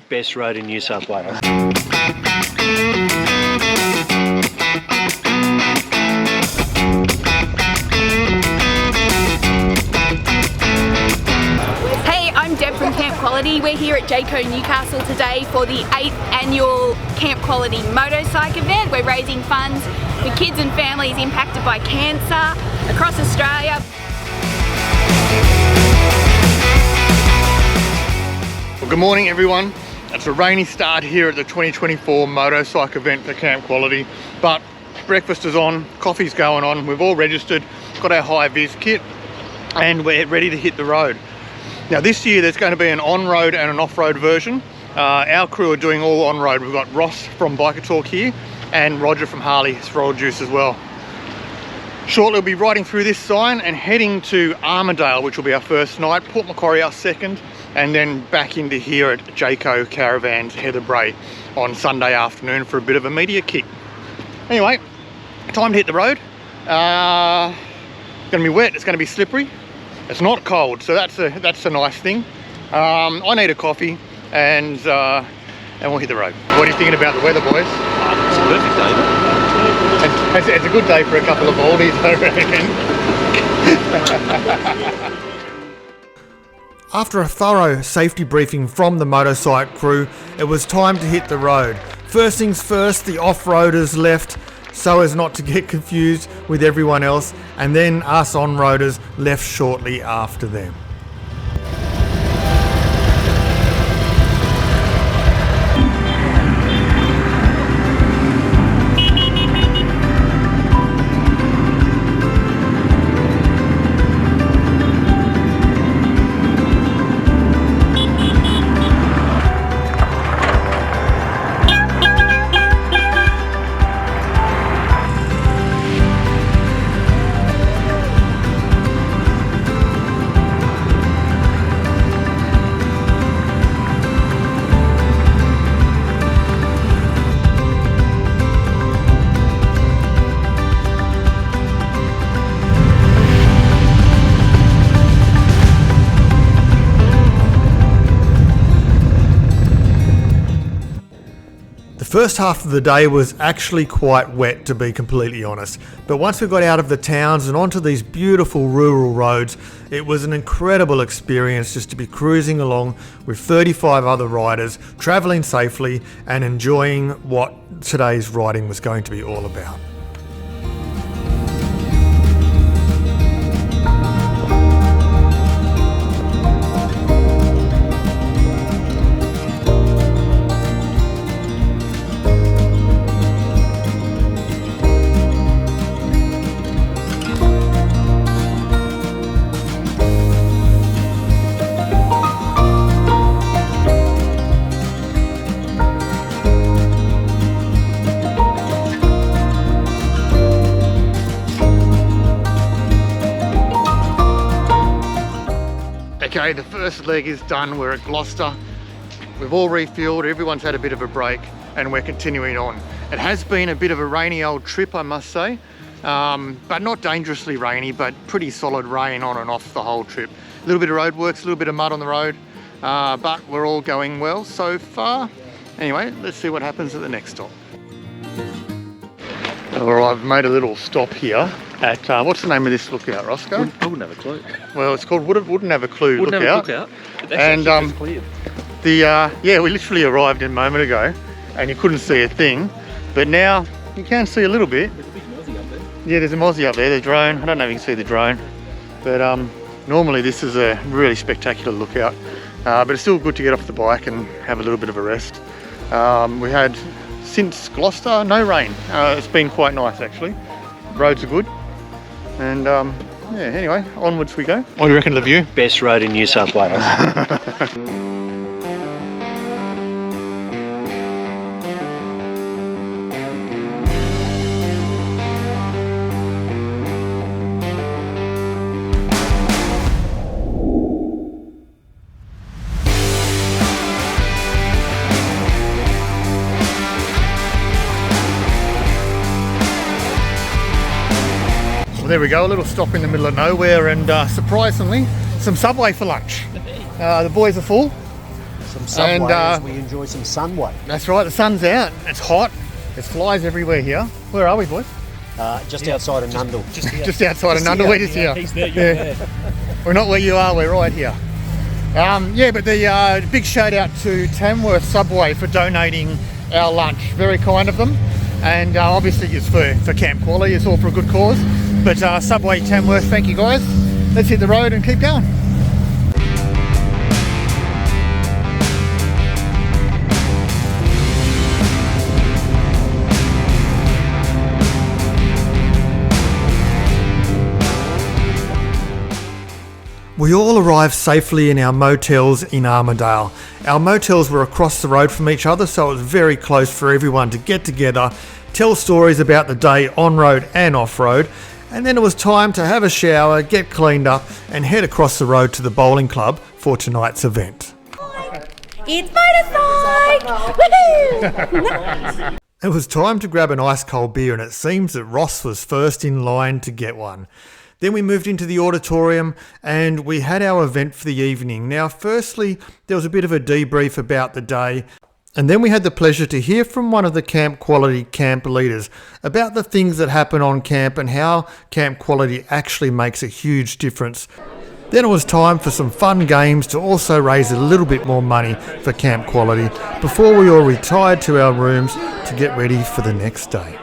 best road in New South Wales. From Camp Quality. We're here at Jayco Newcastle today for the 8th annual Camp Quality Motocyc event. We're raising funds for kids and families impacted by cancer across Australia. Well, good morning everyone. It's a rainy start here at the 2024 Motocyc event for Camp Quality, but breakfast is on, coffee's going on, we've all registered, got our high-vis kit and we're ready to hit the road. Now this year there's going to be an on-road and an off-road version. Our crew are doing all on-road. We've got Ross from Biker Talk here and Roger from Harley's Roll Juice as well. Shortly we'll be riding through this sign and heading to Armadale, which will be our first night, Port Macquarie our second, and then back into here at Jayco Caravans Heather Bray on Sunday afternoon for a bit of a media kick. Anyway, time to hit the road. It's going to be wet, it's going to be slippery. It's not cold, so that's a nice thing. I need a coffee and we'll hit the road. What are you thinking about the weather, boys? It's a perfect day. It's a good day for a couple of oldies, I reckon. After a thorough safety briefing from the Motocyc crew, it was time to hit the road. First things first, the off-roaders left so as not to get confused with everyone else, and then us on-roaders left shortly after them. The first half of the day was actually quite wet, to be completely honest, but once we got out of the towns and onto these beautiful rural roads, it was an incredible experience just to be cruising along with 35 other riders, travelling safely and enjoying what today's riding was going to be all about. Okay, the first leg is done. We're at Gloucester. We've all refueled, everyone's had a bit of a break, and we're continuing on. It has been a bit of a rainy old trip, I must say, but not dangerously rainy, but pretty solid rain on and off the whole trip. A little bit of roadworks, a little bit of mud on the road, but we're all going well so far. Anyway, let's see what happens at the next stop. Well, I've made a little stop here at, what's the name of this lookout, Roscoe? I wouldn't have a clue. Well, it's called Wouldn't Have a Clue Wouldn't Lookout. have a lookout. And cleared. Yeah, we literally arrived a moment ago and you couldn't see a thing, but now you can see a little bit. There's a big Aussie up there. Yeah, there's a Mozzie up there, the drone. I don't know if you can see the drone, but normally this is a really spectacular lookout, but it's still good to get off the bike and have a little bit of a rest. We had, since Gloucester, no rain. It's been quite nice actually. Roads are good, and yeah, anyway, onwards we go. What do you reckon of the view? Best road in New South Wales. There we go, a little stop in the middle of nowhere, and surprisingly, some Subway for lunch. The boys are full, some subway And, as we enjoy some sunway. That's right, the sun's out. It's hot. There's flies everywhere here. Where are we, boys? Just outside of Nundle. Just outside of Nundle. We're just here. He's there, you're there. We're not where you are, we're right here. Yeah, but the big shout out to Tamworth Subway for donating our lunch. Very kind of them. And obviously it's for Camp Quality, it's all for a good cause. But Subway Tamworth, thank you guys. Let's hit the road and keep going. We all arrived safely in our motels in Armadale. Our motels were across the road from each other, so it was very close for everyone to get together, tell stories about the day on-road and off-road, and then it was time to have a shower, get cleaned up and head across the road to the bowling club for tonight's event. It's Motocyc! Woohoo! It was time to grab an ice cold beer, and it seems that Ross was first in line to get one. Then we moved into the auditorium and we had our event for the evening. Now, firstly, there was a bit of a debrief about the day, and then we had the pleasure to hear from one of the Camp Quality camp leaders about the things that happen on camp and how Camp Quality actually makes a huge difference. Then it was time for some fun games to also raise a little bit more money for Camp Quality before we all retired to our rooms to get ready for the next day.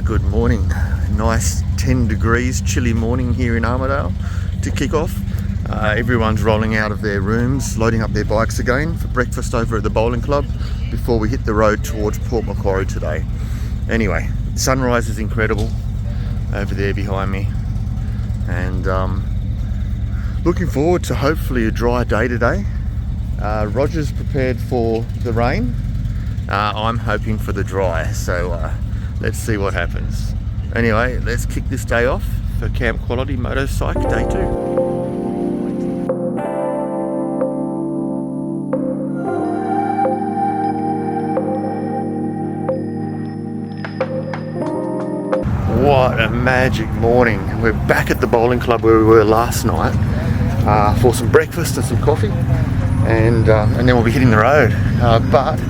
Good morning. Nice 10 degrees, chilly morning here in Armadale to kick off. Everyone's rolling out of their rooms, loading up their bikes again for breakfast over at the bowling club before we hit the road towards Port Macquarie today. Anyway, sunrise is incredible over there behind me, and looking forward to hopefully a dry day today. Roger's prepared for the rain. I'm hoping for the dry, so let's see what happens. Anyway, let's kick this day off for Camp Quality Motocyc Day 2. What a magic morning. We're back at the bowling club where we were last night for some breakfast and some coffee, and then we'll be hitting the road. But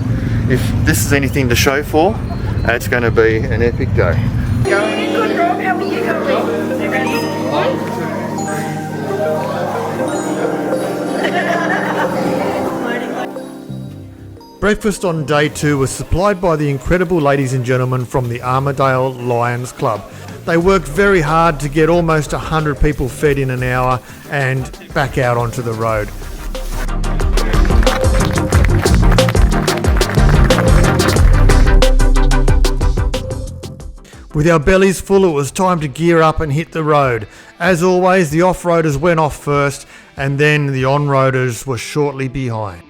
if this is anything to show for, it's going to be an epic day. Good, Rob. How are you going? You ready? Breakfast on day 2 was supplied by the incredible ladies and gentlemen from the Armadale Lions Club. They worked very hard to get almost 100 people fed in an hour and back out onto the road. With our bellies full, it was time to gear up and hit the road. As always, the off-roaders went off first, and then the on-roaders were shortly behind.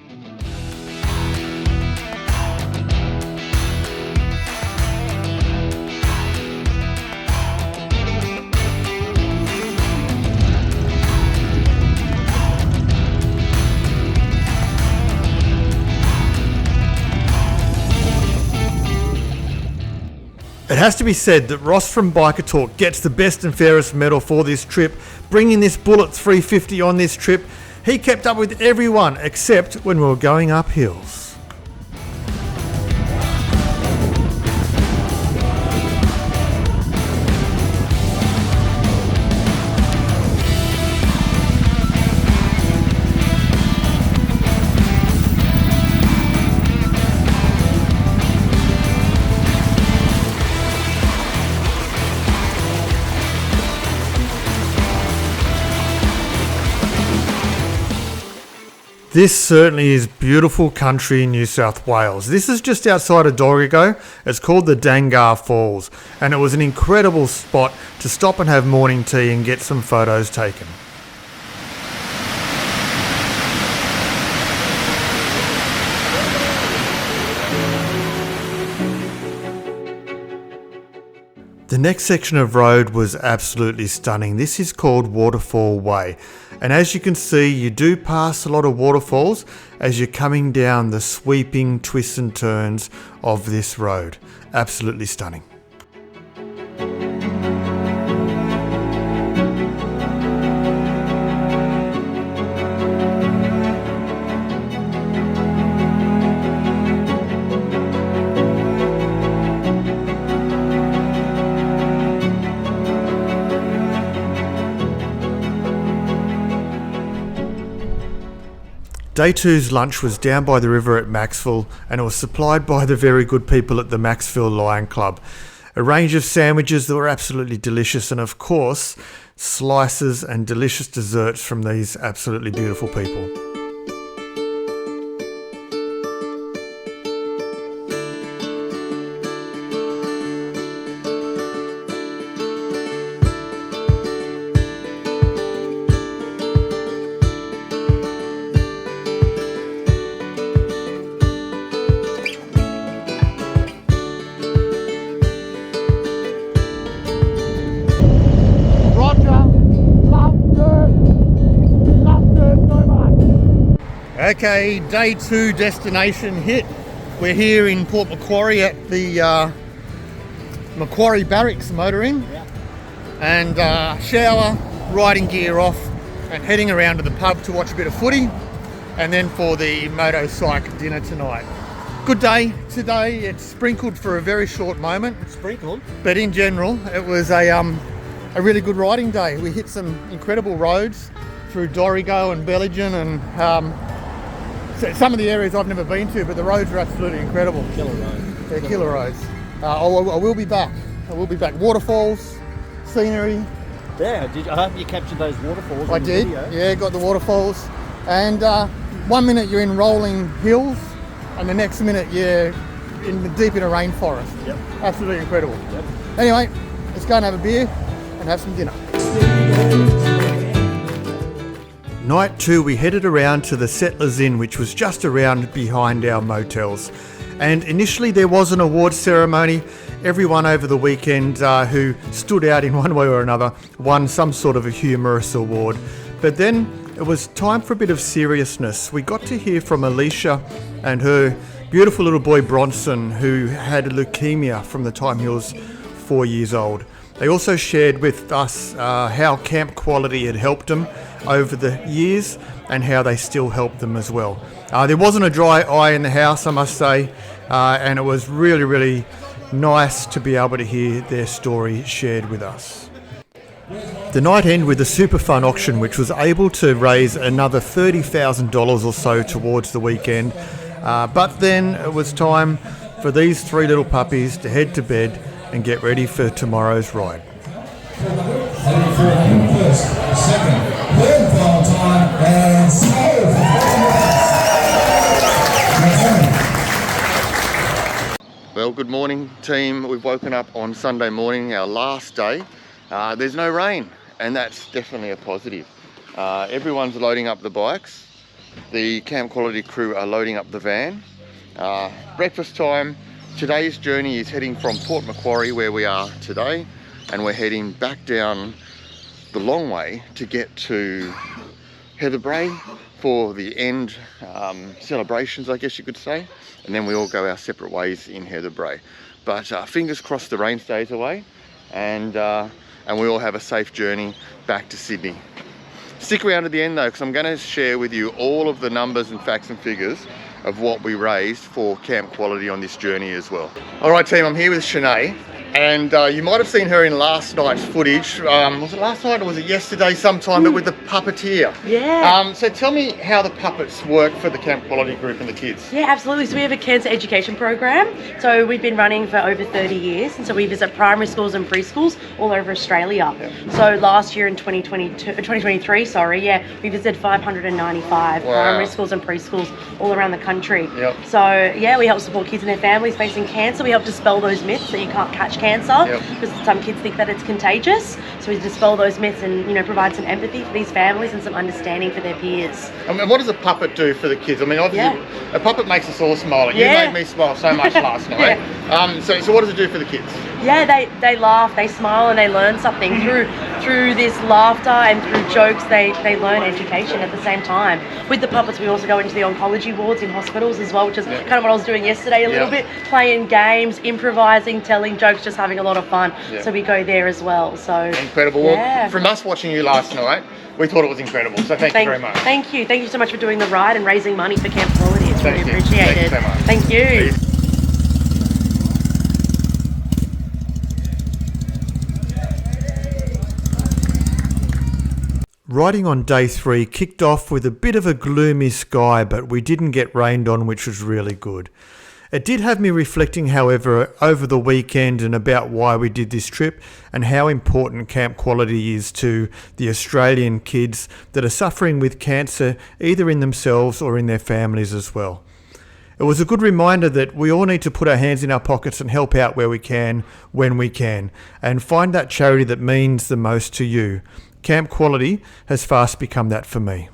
It has to be said that Ross from Biker Talk gets the best and fairest medal for this trip, bringing this Bullet 350 on this trip. He kept up with everyone except when we were going up hills. This certainly is beautiful country in New South Wales. This is just outside of Dorrigo. It's called the Dangar Falls, and it was an incredible spot to stop and have morning tea and get some photos taken. The next section of road was absolutely stunning. This is called Waterfall Way, and as you can see, you do pass a lot of waterfalls as you're coming down the sweeping twists and turns of this road. Absolutely stunning. Day 2's lunch was down by the river at Maxville, and it was supplied by the very good people at the Maxville Lion Club. A range of sandwiches that were absolutely delicious, and of course, slices and delicious desserts from these absolutely beautiful people. Okay, day 2 destination hit. We're here in Port Macquarie at the Macquarie Barracks motoring, and shower, riding gear off, and heading around to the pub to watch a bit of footy, and then for the Motocyc dinner tonight. Good day today. It's sprinkled for a very short moment. Sprinkled? But in general, it was a really good riding day. We hit some incredible roads through Dorrigo and Bellingen, and so some of the areas I've never been to, but the roads are absolutely incredible. Killer road. They're killer roads. I will be back. I will be back. Waterfalls, scenery. Yeah, I hope you captured those waterfalls. I did. Video. Yeah, got the waterfalls. And 1 minute you're in rolling hills, and the next minute you're deep in a rainforest. Yep. Absolutely incredible. Yep. Anyway, let's go and have a beer and have some dinner. Night 2, we headed around to the Settlers Inn, which was just around behind our motels. And initially there was an award ceremony. Everyone over the weekend who stood out in one way or another won some sort of a humorous award. But then it was time for a bit of seriousness. We got to hear from Alicia and her beautiful little boy Bronson, who had leukemia from the time he was 4 years old. They also shared with us how Camp Quality had helped them over the years and how they still help them as well. There wasn't a dry eye in the house, I must say, and it was really, really nice to be able to hear their story shared with us. The night ended with a super fun auction which was able to raise another $30,000 or so towards the weekend, but then it was time for these 3 little puppies to head to bed and get ready for tomorrow's ride. Well, good morning team. We've woken up on Sunday morning, our last day. There's no rain, and that's definitely a positive. Everyone's loading up the bikes. The Camp Quality crew are loading up the van. Breakfast time. Today's journey is heading from Port Macquarie, where we are today, and we're heading back down the long way to get to Heather Brae for the end celebrations, I guess you could say, and then we all go our separate ways in Heather Brae. But fingers crossed the rain stays away, and we all have a safe journey back to Sydney. Stick around to the end though, because I'm going to share with you all of the numbers and facts and figures of what we raised for Camp Quality on this journey as well. All right team, I'm here with Shanae, and you might have seen her in last night's footage. Was it last night or was it yesterday sometime, but with the puppeteer? Yeah. So tell me how the puppets work for the Camp Quality group and the kids. Yeah, absolutely. So we have a cancer education program. So we've been running for over 30 years. And so we visit primary schools and preschools all over Australia. Yep. So last year in 2023, we visited 595 primary schools and preschools all around the country. Yep. So yeah, we help support kids and their families facing cancer. We help dispel those myths that you can't catch cancer because some kids think that it's contagious. So we dispel those myths and, provide some empathy for these families and some understanding for their peers. And what does a puppet do for the kids? I mean, obviously, a puppet makes us all smile. You made me smile so much last night. So what does it do for the kids? Yeah, they laugh, they smile, and they learn something through this laughter and through jokes. They learn education at the same time. With the puppets, we also go into the oncology wards in hospitals as well, which is kind of what I was doing yesterday a little bit, playing games, improvising, telling jokes, just having a lot of fun. So we go there as well. So incredible. Well, from us watching you last night, we thought it was incredible. So thank you very much. Thank you so much for doing the ride and raising money for Camp Quality. It's really appreciated. Thank you so much. Thank you. Riding on day 3 kicked off with a bit of a gloomy sky, but we didn't get rained on, which was really good. It did have me reflecting, however, over the weekend and about why we did this trip and how important camp quality is to the Australian kids that are suffering with cancer, either in themselves or in their families as well. It was a good reminder that we all need to put our hands in our pockets and help out where we can, when we can, and find that charity that means the most to you. Camp Quality has fast become that for me.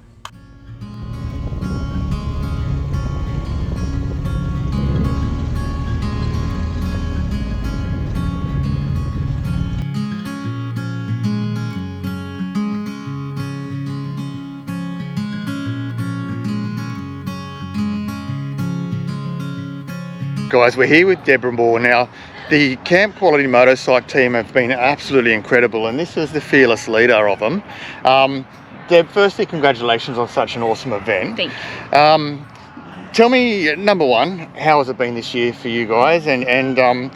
Guys, we're here with Deborah Moore. Now, the Camp Quality Motocyc team have been absolutely incredible, and this is the fearless leader of them. Deb, firstly, congratulations on such an awesome event. Thank you. Tell me, number one, how has it been this year for you guys, and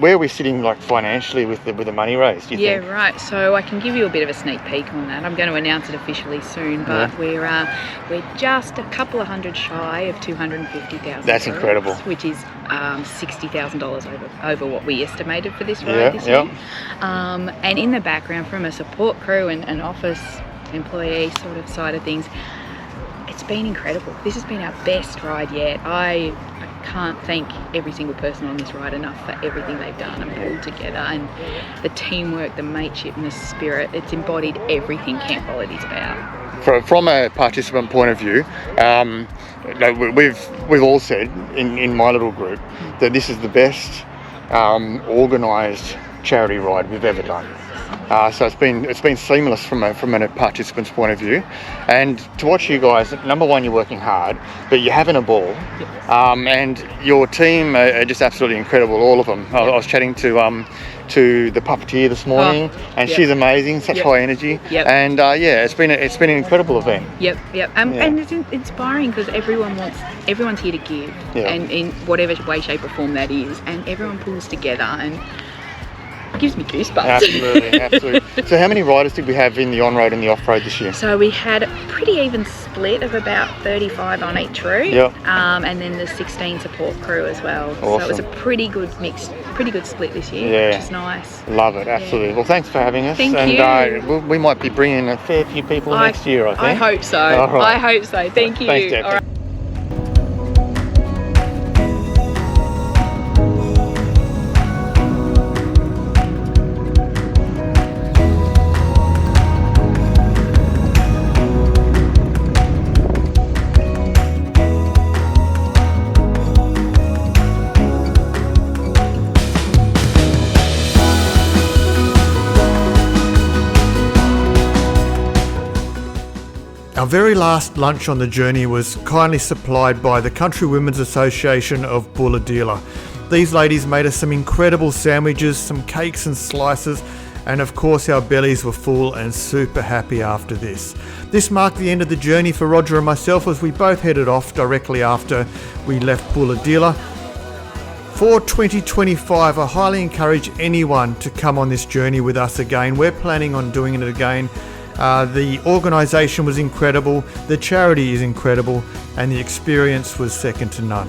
where are we sitting like financially with the money raised, do you think? Right. So I can give you a bit of a sneak peek on that. I'm going to announce it officially soon, but we're just a couple of hundred shy of $250,000. That's incredible. Which is $60,000 over what we estimated for this ride this year. And in the background, from a support crew and an office employee sort of side of things, it's been incredible. This has been our best ride yet. I can't thank every single person on this ride enough for everything they've done and pulled together, and the teamwork, the mateship and the spirit. It's embodied everything Camp Quality is about. From a participant point of view, we've all said in my little group that this is the best organised charity ride we've ever done. So it's been seamless from a participant's point of view, and to watch you guys. Number one, you're working hard, but you're having a ball, and your team are just absolutely incredible, all of them. I was chatting to the puppeteer this morning, and she's amazing, such high energy, and it's been an incredible event. And it's inspiring because everyone's here to give, and in whatever way, shape or form that is, and everyone pulls together, and it gives me goosebumps. Absolutely. So how many riders did we have in the on-road and the off-road this year? So we had a pretty even split of about 35 on each route, and then the 16 support crew as well. Awesome. So it was a pretty good mix, pretty good split this year, which is nice. Love it, absolutely. Well, thanks for having us. Thank you. We might be bringing a fair few people next year, I think. I hope so. Right. I hope so. Thank you. Thanks, Deb. All right. Our very last lunch on the journey was kindly supplied by the Country Women's Association of Bulahdelah. These ladies made us some incredible sandwiches, some cakes and slices, and of course our bellies were full and super happy after this. This marked the end of the journey for Roger and myself, as we both headed off directly after we left Bulahdelah. For 2025, I highly encourage anyone to come on this journey with us again. We're planning on doing it again. The organisation was incredible, the charity is incredible, and the experience was second to none.